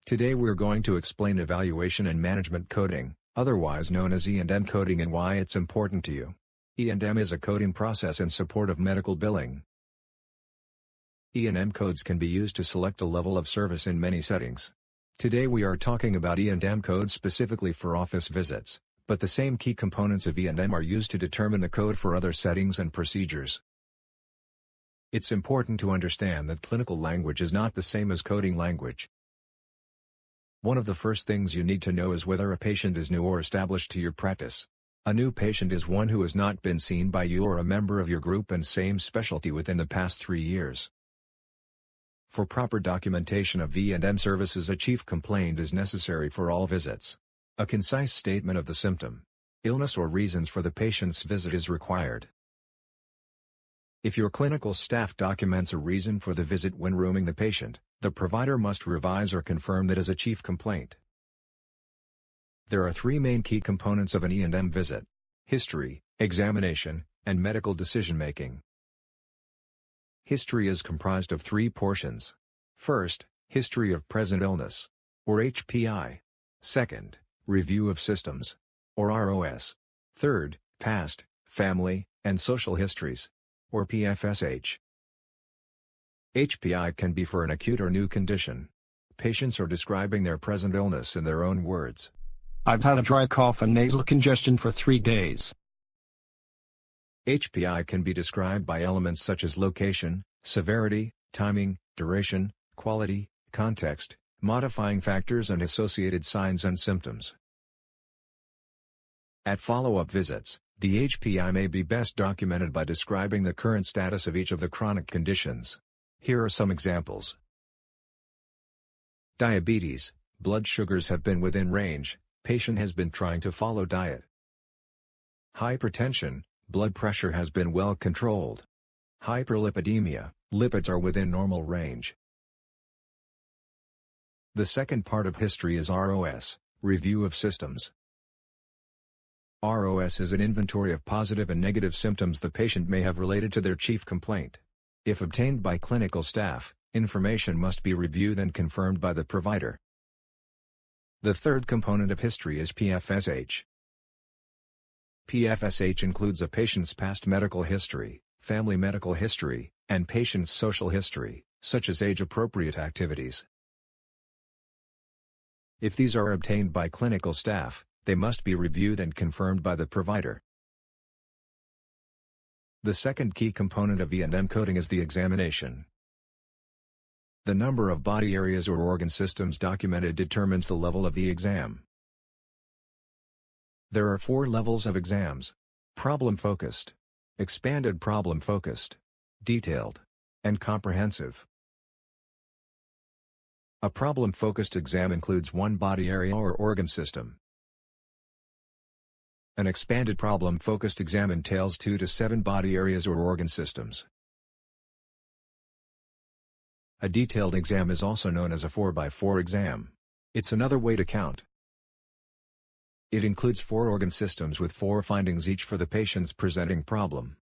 Today we're going to explain evaluation and management coding, otherwise known as E&M coding, and why it's important to you. E&M is a coding process in support of medical billing. E&M codes can be used to select a level of service in many settings. Today we are talking about E&M codes specifically for office visits, but the same key components of E&M are used to determine the code for other settings and procedures. It's important to understand that clinical language is not the same as coding language. One of the first things you need to know is whether a patient is new or established to your practice. A new patient is one who has not been seen by you or a member of your group and same specialty within the past 3 years. For proper documentation of E&M services, a chief complaint is necessary for all visits. A concise statement of the symptom, illness or reasons for the patient's visit is required. If your clinical staff documents a reason for the visit when rooming the patient, the provider must revise or confirm that as a chief complaint. There are 3 main key components of an E&M visit: history, examination, and medical decision-making. History is comprised of 3 portions. First, history of present illness, or HPI. Second, review of systems, or ROS. Third, past, family, and social histories, or PFSH. HPI can be for an acute or new condition. Patients are describing their present illness in their own words. I've had a dry cough and nasal congestion for 3 days. HPI can be described by elements such as location, severity, timing, duration, quality, context, modifying factors, and associated signs and symptoms. At follow-up visits, the HPI may be best documented by describing the current status of each of the chronic conditions. Here are some examples. Diabetes, blood sugars have been within range, patient has been trying to follow diet. Hypertension, blood pressure has been well controlled. Hyperlipidemia, lipids are within normal range. The second part of history is ROS, review of systems. ROS is an inventory of positive and negative symptoms the patient may have related to their chief complaint. If obtained by clinical staff, information must be reviewed and confirmed by the provider. The third component of history is PFSH. PFSH includes a patient's past medical history, family medical history, and patient's social history, such as age-appropriate activities. If these are obtained by clinical staff, they must be reviewed and confirmed by the provider. The second key component of E&M coding is the examination. The number of body areas or organ systems documented determines the level of the exam. There are 4 levels of exams: problem-focused, expanded problem-focused, detailed, and comprehensive. A problem-focused exam includes 1 body area or organ system. An expanded problem-focused exam entails 2 to 7 body areas or organ systems. A detailed exam is also known as a 4x4 exam. It's another way to count. It includes 4 organ systems with 4 findings each for the patient's presenting problem.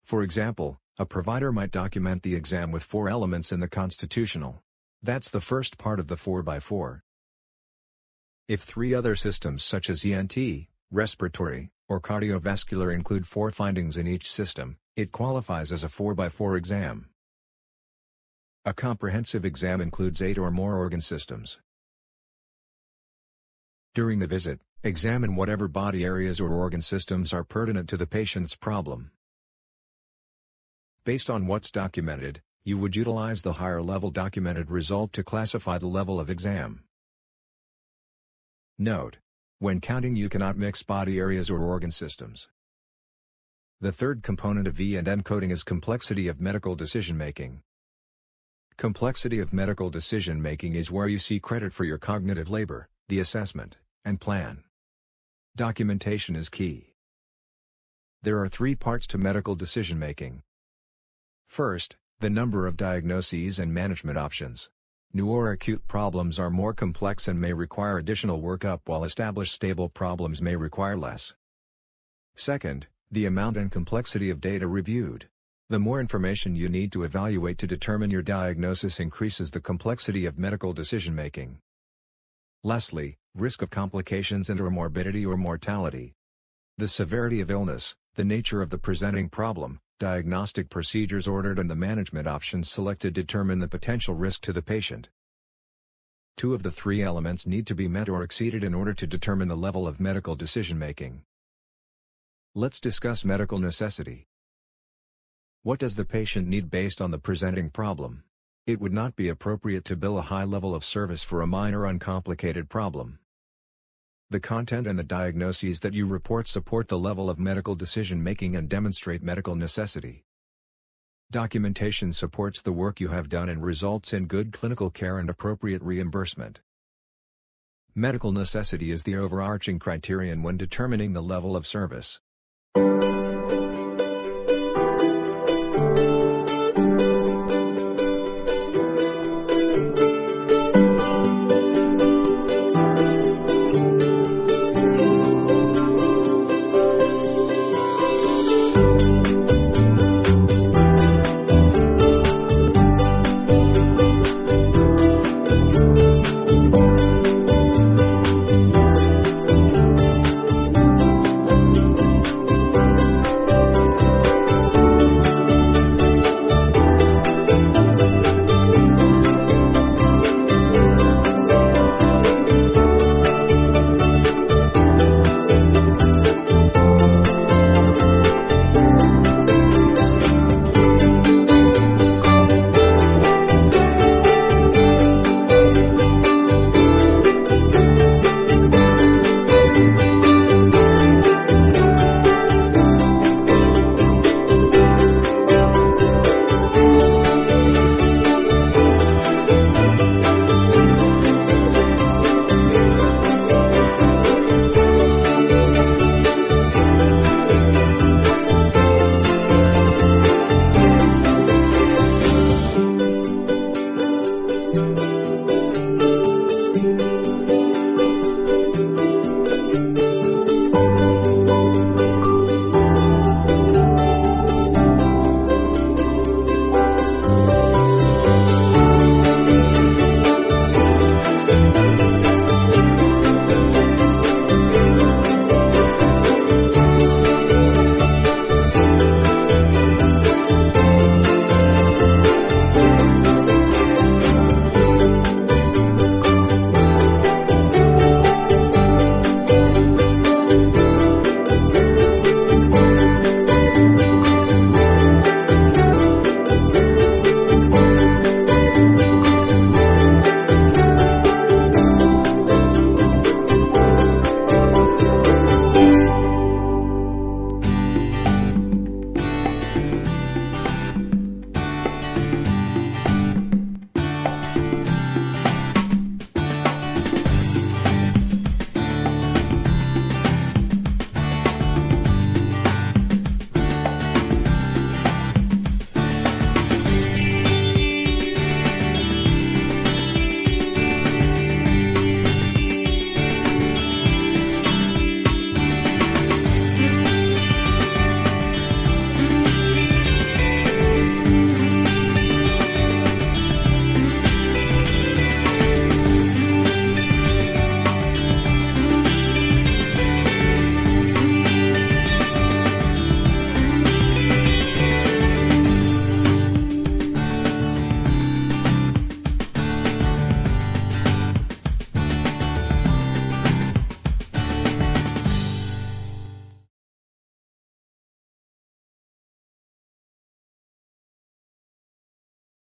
For example, a provider might document the exam with 4 elements in the constitutional. That's the first part of the 4x4. If 3 other systems such as ENT, respiratory, or cardiovascular include 4 findings in each system, it qualifies as a 4x4 exam. A comprehensive exam includes 8 or more organ systems. During the visit, examine whatever body areas or organ systems are pertinent to the patient's problem. Based on what's documented, you would utilize the higher-level documented result to classify the level of exam. Note: when counting, you cannot mix body areas or organ systems. The third component of E&M coding is complexity of medical decision-making. Complexity of medical decision-making is where you see credit for your cognitive labor, the assessment, and plan. Documentation is key. There are 3 parts to medical decision-making. First, the number of diagnoses and management options. New or acute problems are more complex and may require additional workup, while established stable problems may require less. Second, the amount and complexity of data reviewed. The more information you need to evaluate to determine your diagnosis increases the complexity of medical decision-making. Lastly, risk of complications and/or morbidity or mortality. The severity of illness, the nature of the presenting problem, diagnostic procedures ordered and the management options selected determine the potential risk to the patient. Two of the three elements need to be met or exceeded in order to determine the level of medical decision-making. Let's discuss medical necessity. What does the patient need based on the presenting problem? It would not be appropriate to bill a high level of service for a minor uncomplicated problem. The content and the diagnoses that you report support the level of medical decision-making and demonstrate medical necessity. Documentation supports the work you have done and results in good clinical care and appropriate reimbursement. Medical necessity is the overarching criterion when determining the level of service.